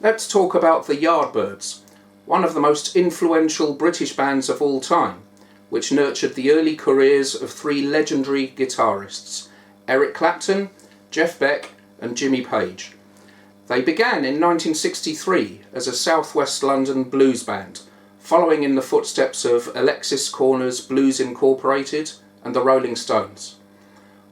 Let's talk about the Yardbirds, one of the most influential British bands of all time, which nurtured the early careers of three legendary guitarists, Eric Clapton, Jeff Beck and Jimmy Page. They began in 1963 as a southwest London blues band, following in the footsteps of Alexis Korner's Blues Incorporated and the Rolling Stones.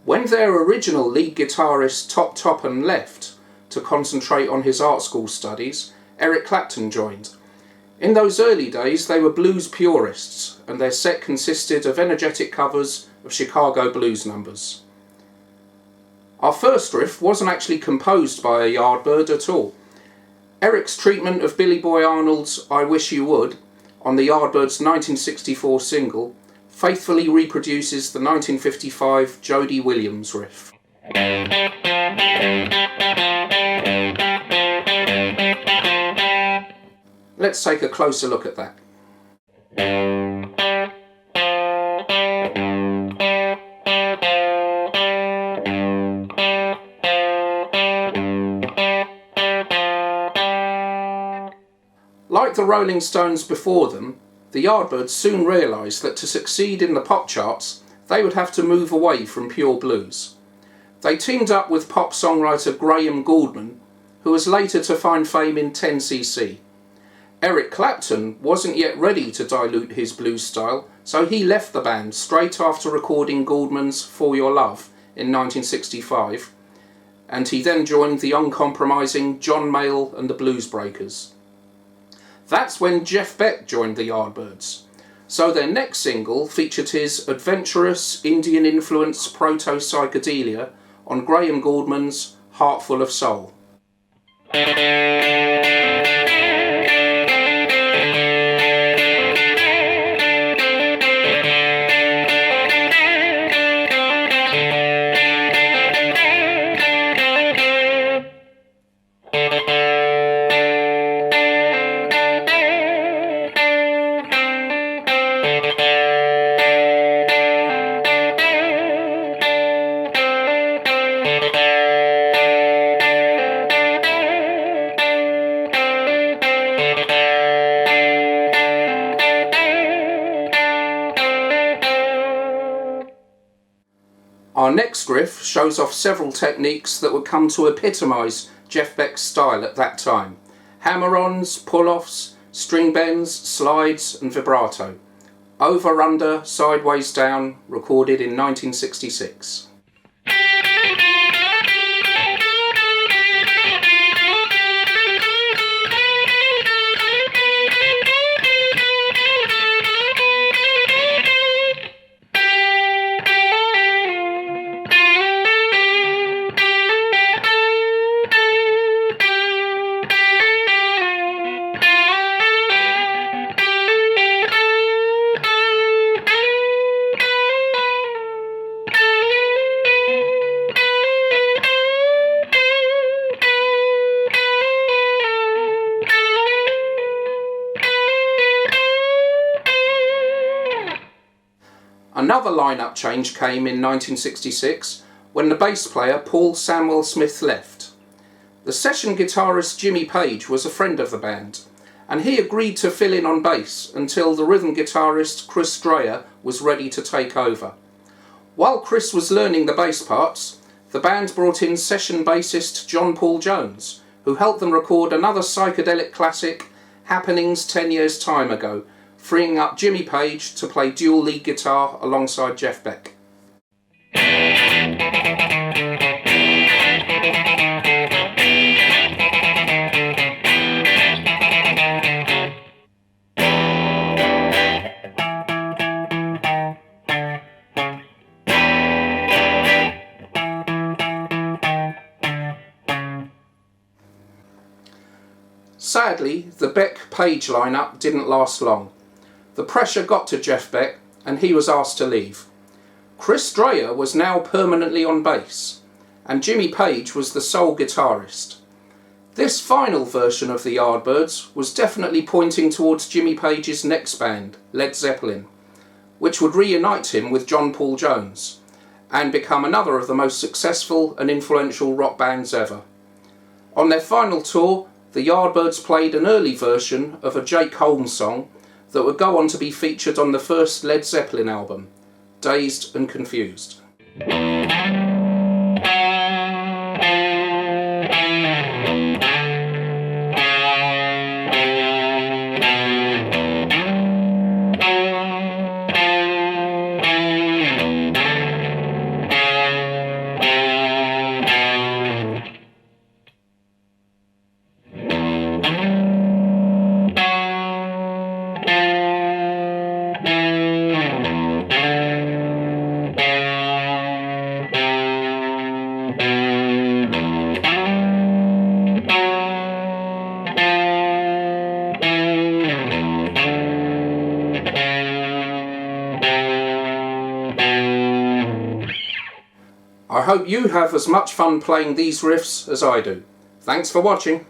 When their original lead guitarist Top Topham left to concentrate on his art school studies, Eric Clapton joined. In those early days they were blues purists, and their set consisted of energetic covers of Chicago blues numbers. Our first riff wasn't actually composed by a Yardbird at all. Eric's treatment of Billy Boy Arnold's I Wish You Would on the Yardbirds' 1964 single faithfully reproduces the 1955 Jody Williams riff. Let's take a closer look at that. Like the Rolling Stones before them, the Yardbirds soon realised that to succeed in the pop charts, they would have to move away from pure blues. They teamed up with pop songwriter Graham Gouldman, who was later to find fame in 10cc. Eric Clapton wasn't yet ready to dilute his blues style, so he left the band straight after recording Gouldman's For Your Love in 1965, and he then joined the uncompromising John Mayall and the Blues Breakers. That's when Jeff Beck joined the Yardbirds, so their next single featured his adventurous Indian-influenced proto-psychedelia on Graham Gouldman's Heart Full of Soul. Our next riff shows off several techniques that would come to epitomise Jeff Beck's style at that time: hammer-ons, pull-offs, string bends, slides and vibrato. Over, under, sideways, down, recorded in 1966. Another lineup change came in 1966 when the bass player Paul Samwell-Smith left. The session guitarist Jimmy Page was a friend of the band, and he agreed to fill in on bass until the rhythm guitarist Chris Dreja was ready to take over. While Chris was learning the bass parts, the band brought in session bassist John Paul Jones, who helped them record another psychedelic classic, Happenings 10 Years' Time Ago, freeing up Jimmy Page to play dual lead guitar alongside Jeff Beck. Sadly, the Beck-Page lineup didn't last long. The pressure got to Jeff Beck and he was asked to leave. Chris Dreja was now permanently on bass, and Jimmy Page was the sole guitarist. This final version of the Yardbirds was definitely pointing towards Jimmy Page's next band, Led Zeppelin, which would reunite him with John Paul Jones and become another of the most successful and influential rock bands ever. On their final tour, the Yardbirds played an early version of a Jake Holmes song that would go on to be featured on the first Led Zeppelin album, Dazed and Confused. I hope you have as much fun playing these riffs as I do. Thanks for watching.